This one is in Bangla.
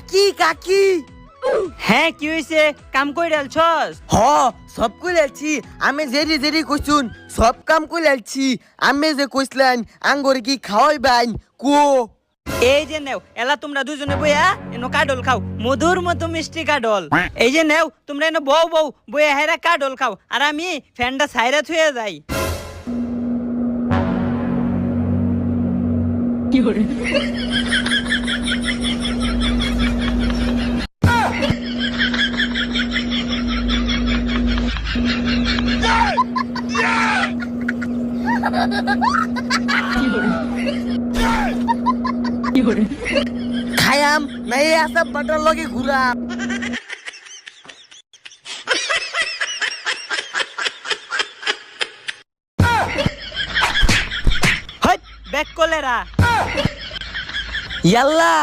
কাকি কাকি হ্যাঁ কি হইছে কাম কই ডালছস হ সব কইলাছি আমি জেরি জেরি কইছুন সব কাম কইলাছি আমি যে কইছলেন আঙ্গরে কি খাওয়াইবাই কো এই যে নেও এলা তোমরা দুজনে বইয়া এনো কাডল খাও মধুর মতো মিষ্টি কাডল এই যে নেও তোমরা এনো বউ বউ বইয়া হেরা কাডল খাও আর আমি ফ্যানটা সাইরা থুয়ে যাই কি করে খায়াম না এই আসব বাটার লগে ঘুরাম হট ব্যাক কলেরা ইয়াল্লা